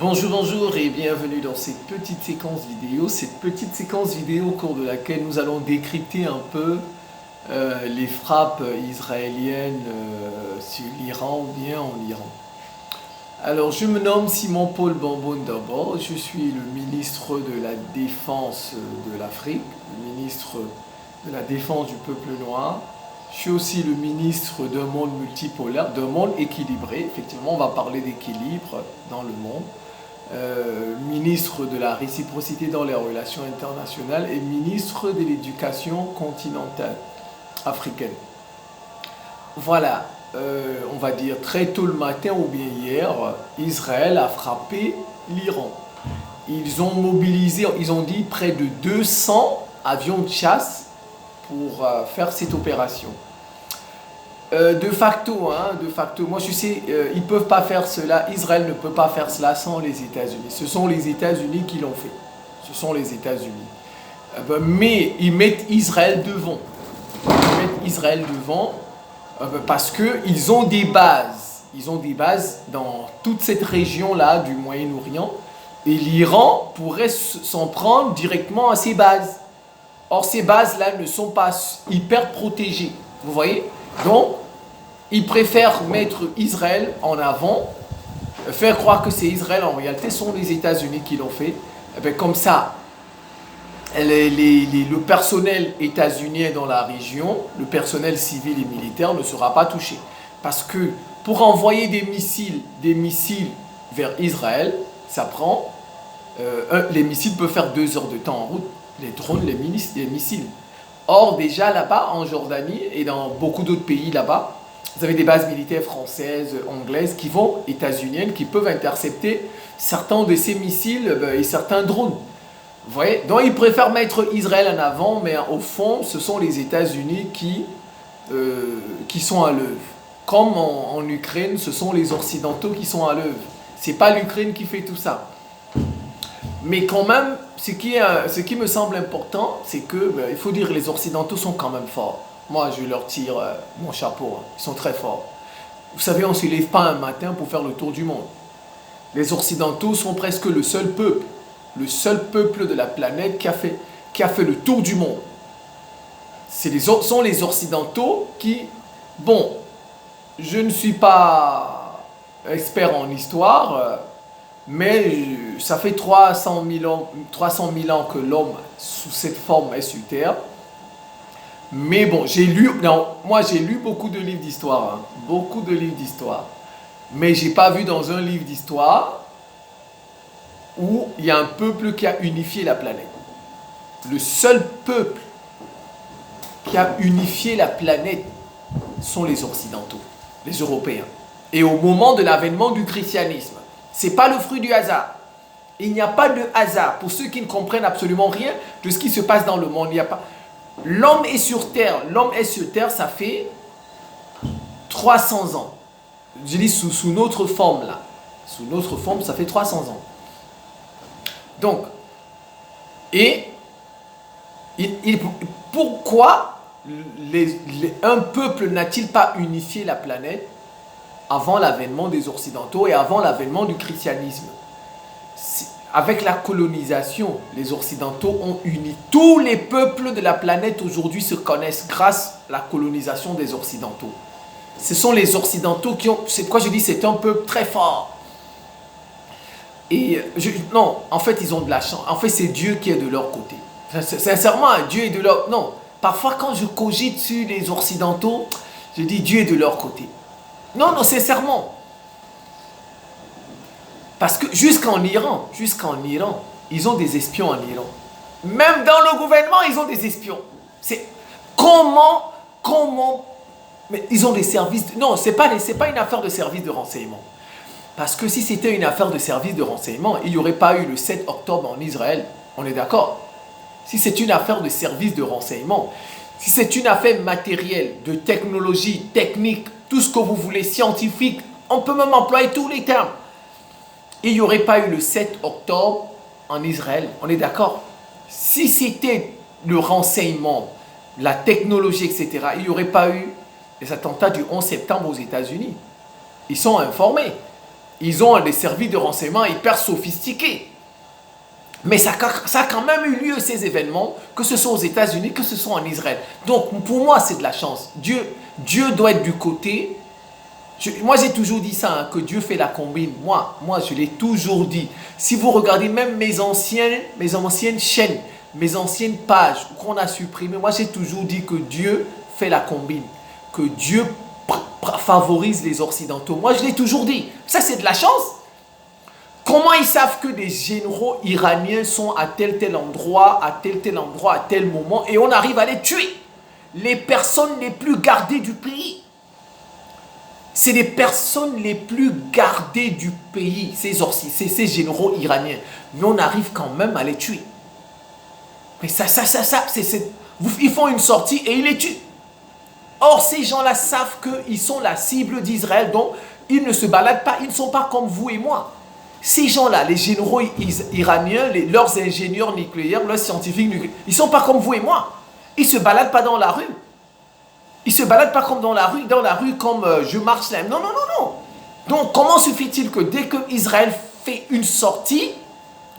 Bonjour et bienvenue dans cette petite séquence vidéo au cours de laquelle nous allons décrypter un peu les frappes israéliennes sur l'Iran ou bien en Iran. Alors je me nomme Simon-Paul Bamboun d'abord, je suis le ministre de la Défense de l'Afrique, le ministre de la Défense du peuple noir. Je suis aussi le ministre d'un monde multipolaire, d'un monde équilibré. Effectivement, on va parler d'équilibre dans le monde. Ministre de la réciprocité dans les relations internationales et ministre de l'éducation continentale africaine. Voilà, on va dire très tôt le matin ou bien hier, Israël a frappé l'Iran. Ils ont mobilisé, ils ont dit près de 200 avions de chasse pour faire cette opération. De facto, moi je sais, ils ne peuvent pas faire cela, Israël ne peut pas faire cela sans les États-Unis. Ce sont les États-Unis qui l'ont fait. Ce sont les États-Unis. Mais ils mettent Israël devant. Parce qu'ils ont des bases. Ils ont des bases dans toute cette région-là du Moyen-Orient. Et l'Iran pourrait s'en prendre directement à ces bases. Or, ces bases-là ne sont pas hyper protégées. Vous voyez ? Donc, ils préfèrent mettre Israël en avant, faire croire que c'est Israël, en réalité, ce sont les États-Unis qui l'ont fait. Et bien, comme ça, le personnel états-unien dans la région, le personnel civil et militaire ne sera pas touché. Parce que pour envoyer des missiles vers Israël, ça prend... les missiles peuvent faire 2 heures de temps en route. Les drones, les missiles. Or, déjà là-bas, en Jordanie et dans beaucoup d'autres pays là-bas, vous avez des bases militaires françaises, anglaises, états-uniennes, qui peuvent intercepter certains de ces missiles et certains drones. Vous voyez ? Donc, ils préfèrent mettre Israël en avant, mais au fond, ce sont les États-Unis qui sont à l'œuvre. Comme en Ukraine, ce sont les Occidentaux qui sont à l'œuvre. Ce n'est pas l'Ukraine qui fait tout ça. Mais quand même, ce qui me semble important, c'est que, il faut dire, les Occidentaux sont quand même forts. Moi, je leur tire mon chapeau. Ils sont très forts. Vous savez, on ne se lève pas un matin pour faire le tour du monde. Les Occidentaux sont presque le seul peuple de la planète qui a fait le tour du monde. Sont les Occidentaux qui... Bon, je ne suis pas expert en histoire, mais ça fait 300 000 ans que l'homme, sous cette forme, est sur Terre. Mais bon, moi j'ai lu beaucoup de livres d'histoire, beaucoup de livres d'histoire. Mais je n'ai pas vu dans un livre d'histoire où il y a un peuple qui a unifié la planète. Le seul peuple qui a unifié la planète sont les Occidentaux, les Européens. Et au moment de l'avènement du christianisme, ce n'est pas le fruit du hasard. Il n'y a pas de hasard. Pour ceux qui ne comprennent absolument rien de ce qui se passe dans le monde, il n'y a pas... L'homme est sur Terre, ça fait 300 ans. Je dis sous notre forme là. Sous notre forme, ça fait 300 ans. Donc, pourquoi un peuple n'a-t-il pas unifié la planète avant l'avènement des Occidentaux et avant l'avènement du christianisme? Avec la colonisation, les Occidentaux ont uni. Tous les peuples de la planète aujourd'hui se connaissent grâce à la colonisation des Occidentaux. Ce sont les Occidentaux qui ont... C'est quoi je dis, c'est un peuple très fort. Non, en fait, ils ont de la chance. En fait, c'est Dieu qui est de leur côté. Sincèrement, Dieu est de leur... Non, parfois quand je cogite sur les Occidentaux, je dis Dieu est de leur côté. Non, sincèrement. Parce que jusqu'en Iran, ils ont des espions en Iran. Même dans le gouvernement, ils ont des espions. C'est comment mais ils ont des services... Non, c'est pas une affaire de service de renseignement. Parce que si c'était une affaire de service de renseignement, il n'y aurait pas eu le 7 octobre en Israël. On est d'accord? Si c'est une affaire de service de renseignement, si c'est une affaire matérielle, de technologie, technique, tout ce que vous voulez, scientifique, on peut même employer tous les termes. Il n'y aurait pas eu le 7 octobre en Israël, on est d'accord? Si c'était le renseignement, la technologie, etc., il n'y aurait pas eu les attentats du 11 septembre aux États-Unis. Ils sont informés. Ils ont des services de renseignement hyper sophistiqués. Mais ça a quand même eu lieu, ces événements, que ce soit aux États-Unis, que ce soit en Israël. Donc, pour moi, c'est de la chance. Dieu doit être du côté. Moi, j'ai toujours dit ça, hein, que Dieu fait la combine. Moi, je l'ai toujours dit. Si vous regardez même mes anciennes chaînes, mes anciennes pages qu'on a supprimées, moi, j'ai toujours dit que Dieu fait la combine. Que Dieu favorise les Occidentaux. Moi, je l'ai toujours dit. Ça, c'est de la chance. Comment ils savent que des généraux iraniens sont à tel endroit, à tel endroit, à tel moment, et on arrive à les tuer? Les personnes les plus gardées du pays. C'est les personnes les plus gardées du pays, ces généraux iraniens. Mais on arrive quand même à les tuer. Mais ils font une sortie et ils les tuent. Or, ces gens-là savent qu'ils sont la cible d'Israël, donc ils ne se baladent pas, ils ne sont pas comme vous et moi. Ces gens-là, les généraux iraniens, leurs ingénieurs nucléaires, leurs scientifiques nucléaires, ils ne sont pas comme vous et moi. Ils ne se baladent pas dans la rue. Ils ne se baladent pas comme dans la rue comme je marche là. Non. Donc, comment se fait-il que dès que Israël fait une sortie,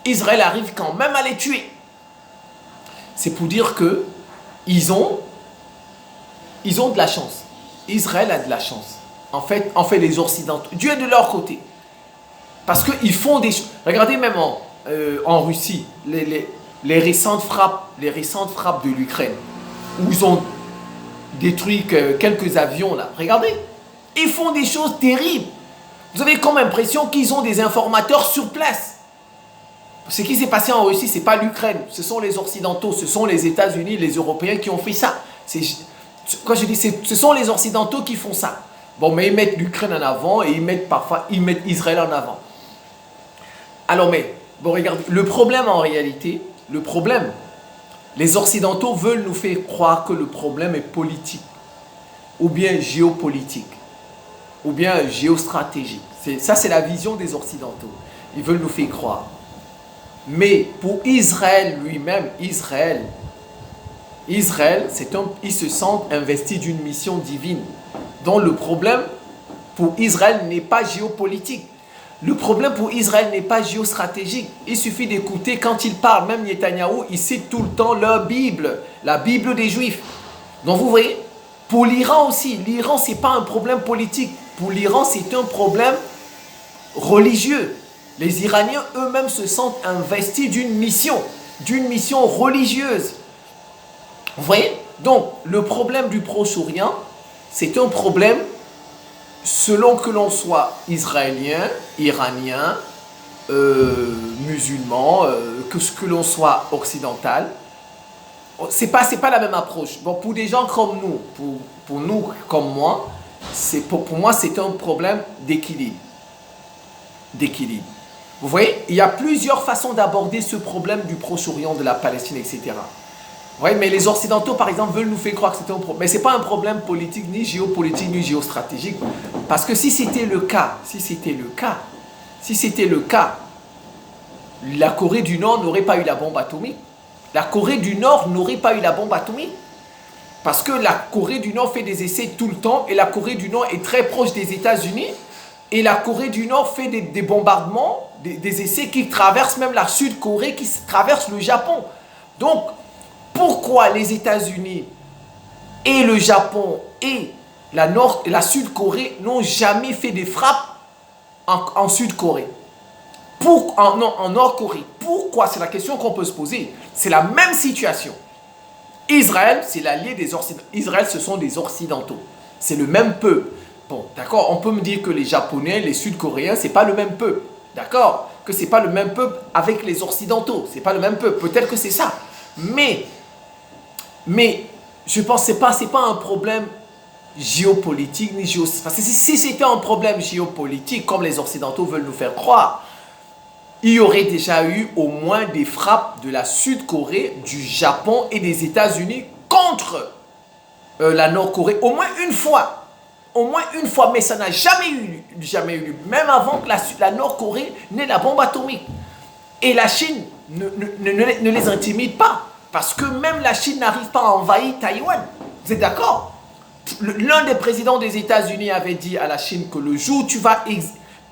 Israël arrive quand même à les tuer? C'est pour dire que ils ont de la chance. Israël a de la chance. En fait, les Occidentaux, Dieu est de leur côté. Parce qu'ils font des choses. Regardez même en Russie, les récentes frappes de l'Ukraine, où ils ont détruit quelques avions là. Regardez, ils font des choses terribles. Vous avez comme impression qu'ils ont des informateurs sur place. Ce qui s'est passé en Russie, ce n'est pas l'Ukraine, ce sont les Occidentaux, ce sont les États-Unis, les Européens qui ont fait ça. Quand je dis ce sont les Occidentaux qui font ça. Bon, mais ils mettent l'Ukraine en avant et ils mettent Israël en avant. Alors, regardez, le problème en réalité, les Occidentaux veulent nous faire croire que le problème est politique, ou bien géopolitique, ou bien géostratégique. Ça, c'est la vision des Occidentaux. Ils veulent nous faire croire. Mais pour Israël lui-même, Israël, ils se sentent investis d'une mission divine, dont le problème pour Israël n'est pas géopolitique. Le problème pour Israël n'est pas géostratégique. Il suffit d'écouter quand ils parlent, même Netanyahou, il cite tout le temps leur Bible, la Bible des Juifs. Donc vous voyez, pour l'Iran aussi, l'Iran ce n'est pas un problème politique. Pour l'Iran, c'est un problème religieux. Les Iraniens eux-mêmes se sentent investis d'une mission religieuse. Vous voyez? Donc, le problème du Proche-Orient, c'est un problème selon que l'on soit israélien, iranien, musulman, que l'on soit occidental. C'est pas la même approche. Bon, pour des gens comme nous, pour nous comme moi, pour moi, c'est un problème d'équilibre. Vous voyez, il y a plusieurs façons d'aborder ce problème du Proche-Orient, de la Palestine, etc. Oui, mais les Occidentaux, par exemple, veulent nous faire croire que c'est un problème. Mais ce n'est pas un problème politique, ni géopolitique, ni géostratégique. Parce que si c'était le cas, la Corée du Nord n'aurait pas eu la bombe atomique. La Corée du Nord n'aurait pas eu la bombe atomique. Parce que la Corée du Nord fait des essais tout le temps, et la Corée du Nord est très proche des États-Unis, et la Corée du Nord fait des bombardements, des essais qui traversent même la Sud-Corée, qui traversent le Japon. Donc, pourquoi les États-Unis et le Japon et la Sud-Corée n'ont jamais fait des frappes en Sud-Corée? En Nord-Corée. Pourquoi? C'est la question qu'on peut se poser. C'est la même situation. Israël, c'est l'allié des Occidentaux. Israël, ce sont des Occidentaux. C'est le même peuple. Bon, d'accord, on peut me dire que les Japonais, les Sud-Coréens, c'est pas le même peuple. D'accord? Que c'est pas le même peuple avec les Occidentaux. C'est pas le même peuple. Peut-être que c'est ça. Mais je pense que ce n'est pas un problème géopolitique ni parce que si c'était un problème géopolitique, comme les Occidentaux veulent nous faire croire, il y aurait déjà eu au moins des frappes de la Sud-Corée, du Japon et des États-Unis contre la Nord-Corée. Au moins une fois. Mais ça n'a jamais eu lieu. Même avant que la Nord-Corée n'ait la bombe atomique. Et la Chine ne les intimide pas. Parce que même la Chine n'arrive pas à envahir Taïwan. Vous êtes d'accord? L'un des présidents des États-Unis avait dit à la Chine que le jour où tu vas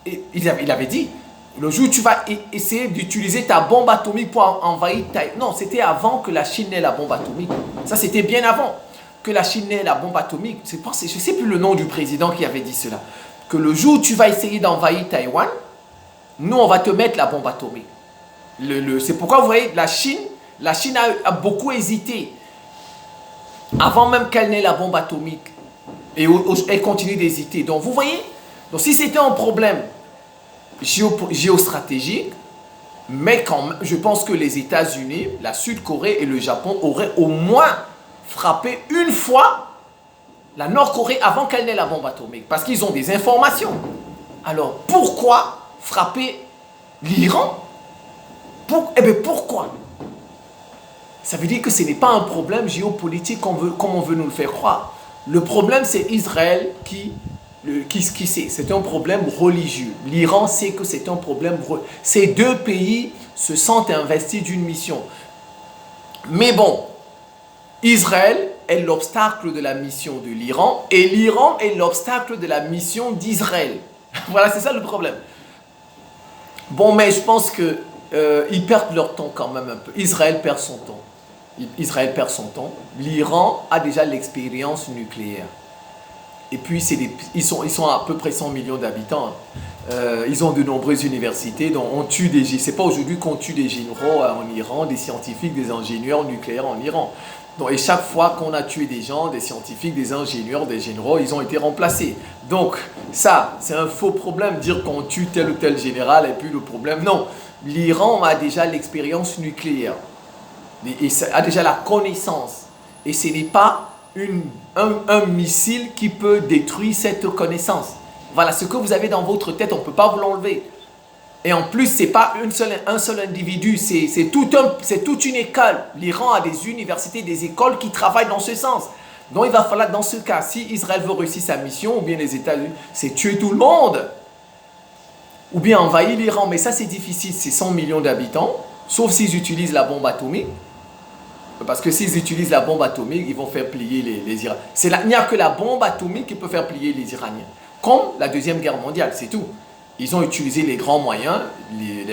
il avait dit, le jour où tu vas essayer d'utiliser ta bombe atomique pour envahir Taïwan. Non, c'était avant que la Chine ait la bombe atomique. Ça, c'était bien avant que la Chine ait la bombe atomique. Je ne sais plus le nom du président qui avait dit cela. Que le jour où tu vas essayer d'envahir Taïwan, nous, on va te mettre la bombe atomique. C'est pourquoi, vous voyez, la Chine a beaucoup hésité. Avant même qu'elle n'ait la bombe atomique. Et elle continue d'hésiter. Donc, vous voyez, donc si c'était un problème géostratégique, mais je pense que les États-Unis, la Sud-Corée et le Japon auraient au moins frappé une fois la Nord-Corée avant qu'elle n'ait la bombe atomique. Parce qu'ils ont des informations. Alors, pourquoi frapper l'Iran? Eh bien, pourquoi? Ça veut dire que ce n'est pas un problème géopolitique comme on veut nous le faire croire. Le problème, c'est Israël qui sait. C'est un problème religieux. L'Iran sait que c'est un problème religieux. Ces deux pays se sentent investis d'une mission. Mais bon, Israël est l'obstacle de la mission de l'Iran et l'Iran est l'obstacle de la mission d'Israël. Voilà, c'est ça le problème. Bon, mais je pense qu'ils perdent leur temps quand même un peu. Israël perd son temps. L'Iran a déjà l'expérience nucléaire. Et puis, ils sont à peu près 100 millions d'habitants. Ils ont de nombreuses universités. Donc on tue des... C'est pas aujourd'hui qu'on tue des généraux en Iran, des scientifiques, des ingénieurs nucléaires en Iran. Donc, et chaque fois qu'on a tué des gens, des scientifiques, des ingénieurs, des généraux, ils ont été remplacés. Donc, ça, c'est un faux problème, dire qu'on tue tel ou tel général et puis le problème... Non, l'Iran a déjà l'expérience nucléaire. Et a déjà la connaissance. Et ce n'est pas un missile qui peut détruire cette connaissance. Voilà, ce que vous avez dans votre tête, on ne peut pas vous l'enlever. Et en plus, ce n'est pas un seul individu, c'est toute une école. L'Iran a des universités, des écoles qui travaillent dans ce sens. Donc il va falloir, dans ce cas, si Israël veut réussir sa mission, ou bien les États-Unis, c'est tuer tout le monde. Ou bien envahir l'Iran. Mais ça, c'est difficile, c'est 100 millions d'habitants, sauf s'ils utilisent la bombe atomique. Parce que s'ils utilisent la bombe atomique, ils vont faire plier les Iraniens. Il n'y a que la bombe atomique qui peut faire plier les Iraniens. Comme la Deuxième Guerre mondiale, c'est tout. Ils ont utilisé les grands moyens,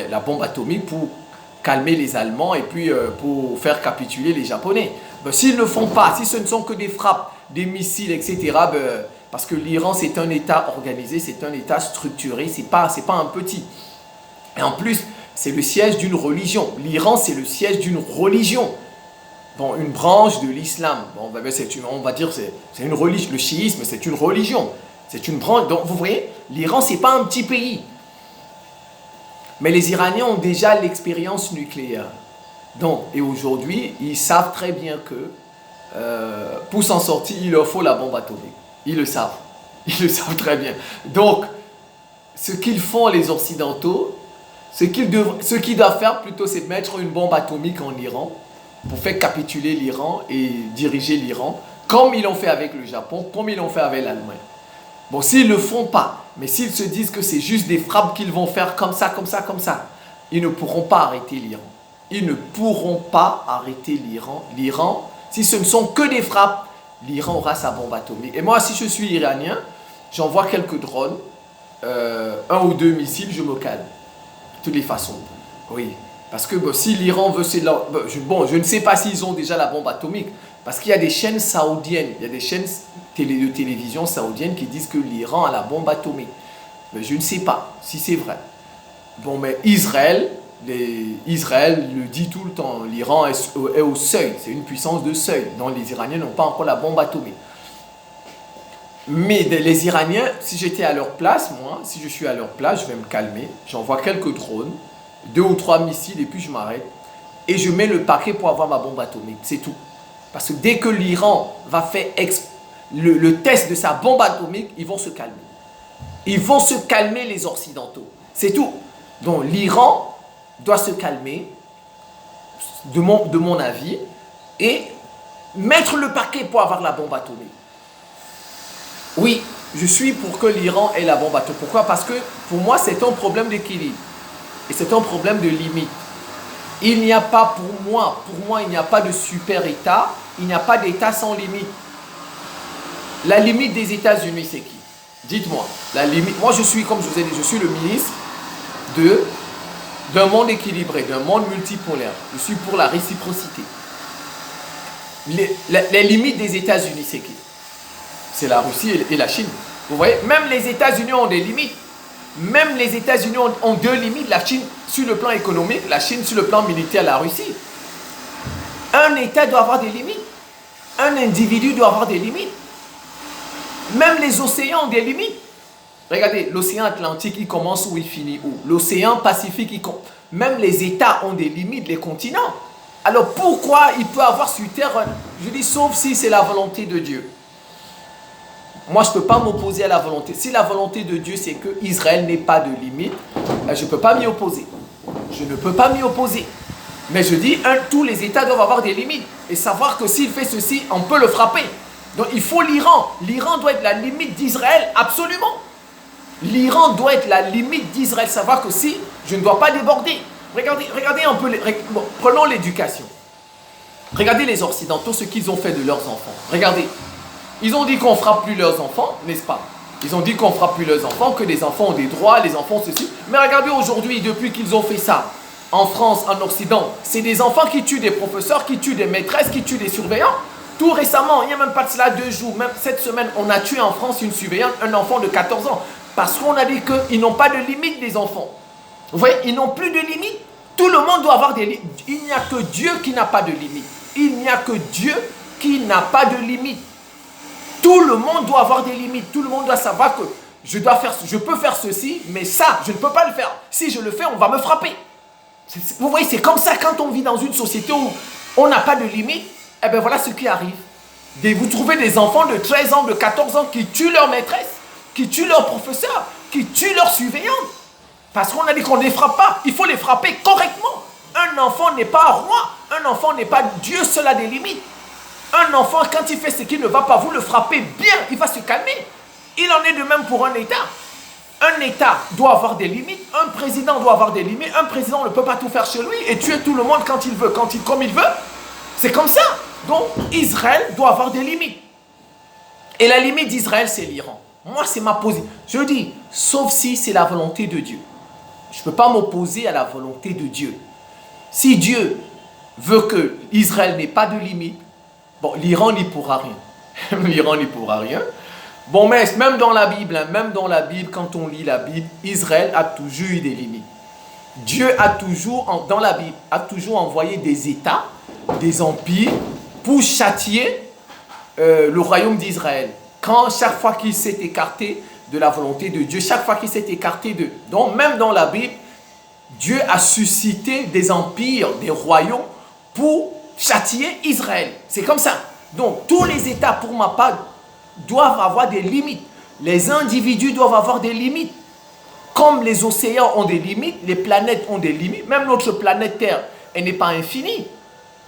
la bombe atomique, pour calmer les Allemands et puis pour faire capituler les Japonais. Ben, s'ils ne le font pas, si ce ne sont que des frappes, des missiles, etc., parce que l'Iran, c'est un État organisé, c'est un État structuré, c'est pas un petit. Et en plus, c'est le siège d'une religion. L'Iran, c'est le siège d'une religion. Bon, une branche de l'islam. Bon, on va dire c'est une religion. Le chiisme, c'est une religion. C'est une branche. Donc, vous voyez, l'Iran, ce n'est pas un petit pays. Mais les Iraniens ont déjà l'expérience nucléaire. Donc, et aujourd'hui, ils savent très bien que pour s'en sortir, il leur faut la bombe atomique. Ils le savent. Ils le savent très bien. Donc, ce qu'ils font, les Occidentaux, ce qu'ils doivent faire plutôt, c'est mettre une bombe atomique en Iran pour faire capituler l'Iran et diriger l'Iran, comme ils l'ont fait avec le Japon, comme ils l'ont fait avec l'Allemagne. Bon, s'ils ne le font pas, mais s'ils se disent que c'est juste des frappes qu'ils vont faire comme ça, comme ça, comme ça, ils ne pourront pas arrêter l'Iran. Ils ne pourront pas arrêter l'Iran. L'Iran, si ce ne sont que des frappes, l'Iran aura sa bombe atomique. Et moi, si je suis iranien, j'envoie quelques drones, un ou deux missiles, je me calme. De toutes les façons. Oui. Parce que bon, si l'Iran veut... je ne sais pas s'ils ont déjà la bombe atomique. Parce qu'il y a des chaînes saoudiennes, il y a des chaînes de télévision saoudiennes qui disent que l'Iran a la bombe atomique. Mais je ne sais pas si c'est vrai. Bon, mais Israël le dit tout le temps. L'Iran est au seuil. C'est une puissance de seuil. Donc les Iraniens n'ont pas encore la bombe atomique. Mais les Iraniens, si j'étais à leur place, moi, si je suis à leur place, je vais me calmer. J'envoie quelques drones, 2 ou 3 missiles et puis je m'arrête. Et je mets le paquet pour avoir ma bombe atomique. C'est tout. Parce que dès que l'Iran va faire le test de sa bombe atomique, ils vont se calmer. Ils vont se calmer, les Occidentaux. C'est tout. Donc l'Iran doit se calmer, de mon avis, et mettre le paquet pour avoir la bombe atomique. Oui, je suis pour que l'Iran ait la bombe atomique. Pourquoi? Parce que pour moi, c'est un problème d'équilibre. Et c'est un problème de limite. Il n'y a pas, pour moi, il n'y a pas de super État. Il n'y a pas d'État sans limite. La limite des États-Unis, c'est qui? Dites-moi, la limite. Moi, je suis, comme je vous ai dit, je suis le ministre d'un monde équilibré, d'un monde multipolaire. Je suis pour la réciprocité. Les limites des États-Unis, c'est qui? C'est la Russie et la Chine. Vous voyez, même les États-Unis ont des limites. Même les États-Unis ont deux limites. La Chine sur le plan économique, la Chine sur le plan militaire, la Russie. Un État doit avoir des limites. Un individu doit avoir des limites. Même les océans ont des limites. Regardez, l'océan Atlantique, il commence où, il finit où? L'océan Pacifique, même les États ont des limites, les continents. Alors pourquoi il peut avoir sur Terre, je dis sauf si c'est la volonté de Dieu. Moi, je ne peux pas m'opposer à la volonté. Si la volonté de Dieu, c'est que Israël n'ait pas de limite, je ne peux pas m'y opposer. Je ne peux pas m'y opposer. Mais je dis, tous les États doivent avoir des limites. Et savoir que s'il fait ceci, on peut le frapper. Donc il faut l'Iran. L'Iran doit être la limite d'Israël, absolument. L'Iran doit être la limite d'Israël. Savoir que si, je ne dois pas déborder. Regardez un peu, bon, prenons l'éducation. Regardez les Occidentaux, ce qu'ils ont fait de leurs enfants. Regardez. Ils ont dit qu'on ne frappe plus leurs enfants, n'est-ce pas? Ils ont dit qu'on ne frappe plus leurs enfants, que les enfants ont des droits, les enfants ceci. Mais regardez aujourd'hui, depuis qu'ils ont fait ça, en France, en Occident, c'est des enfants qui tuent des professeurs, qui tuent des maîtresses, qui tuent des surveillants. Tout récemment, il n'y a même pas de cela 2 jours, même cette semaine, on a tué en France une surveillante, un enfant de 14 ans. Parce qu'on a dit qu'ils n'ont pas de limite, les enfants. Vous voyez, ils n'ont plus de limite. Tout le monde doit avoir des limites. Il n'y a que Dieu qui n'a pas de limite. Il n'y a que Dieu qui n'a pas de limite. Tout le monde doit avoir des limites. Tout le monde doit savoir que je peux faire ceci, mais ça, je ne peux pas le faire. Si je le fais, on va me frapper. Vous voyez, c'est comme ça quand on vit dans une société où on n'a pas de limite. Eh bien, voilà ce qui arrive. Vous trouvez des enfants de 13 ans, de 14 ans qui tuent leur maîtresse, qui tuent leur professeur, qui tuent leur surveillante. Parce qu'on a dit qu'on ne les frappe pas. Il faut les frapper correctement. Un enfant n'est pas roi. Un enfant n'est pas Dieu, seul a des limites. Un enfant, quand il fait ce qui ne va pas, vous le frappez bien, il va se calmer. Il en est de même pour un État. Un État doit avoir des limites. Un président doit avoir des limites. Un président ne peut pas tout faire chez lui et tuer tout le monde quand il veut, comme il veut. C'est comme ça. Donc, Israël doit avoir des limites. Et la limite d'Israël, c'est l'Iran. Moi, c'est ma position. Je dis, sauf si c'est la volonté de Dieu. Je ne peux pas m'opposer à la volonté de Dieu. Si Dieu veut que Israël n'ait pas de limite, bon, l'Iran n'y pourra rien. L'Iran n'y pourra rien. Bon, mais même dans la Bible, quand on lit la Bible, Israël a toujours eu des limites. Dieu a toujours, dans la Bible, a toujours envoyé des États, des empires, pour châtier le royaume d'Israël. Chaque fois qu'il s'est écarté de la volonté de Dieu, chaque fois qu'il s'est écarté de... Donc, même dans la Bible, Dieu a suscité des empires, des royaumes, pour châtier Israël. C'est comme ça. Donc, tous les États, pour ma part, doivent avoir des limites. Les individus doivent avoir des limites. Comme les océans ont des limites, les planètes ont des limites. Même notre planète Terre, elle n'est pas infinie.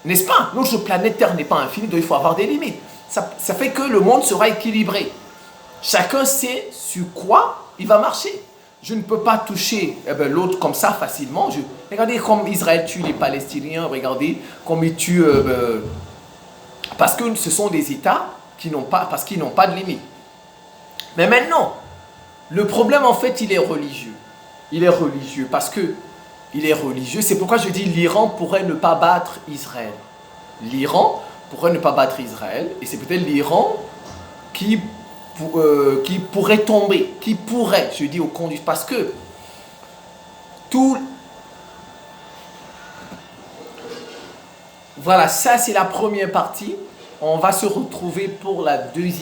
N'est-ce pas? Notre planète Terre n'est pas infinie, donc il faut avoir des limites. Ça fait que le monde sera équilibré. Chacun sait sur quoi il va marcher. Je ne peux pas toucher l'autre comme ça facilement. Regardez comme Israël tue les Palestiniens, regardez comme ils tuent... parce que ce sont des États qui n'ont pas de limite. Mais maintenant, le problème en fait, il est religieux. Il est religieux parce que il est religieux. C'est pourquoi je dis l'Iran pourrait ne pas battre Israël. L'Iran pourrait ne pas battre Israël et c'est peut-être l'Iran qui pourrait tomber, qui pourrait, je dis au conduit, parce que voilà, ça c'est la première partie. On va se retrouver pour la deuxième.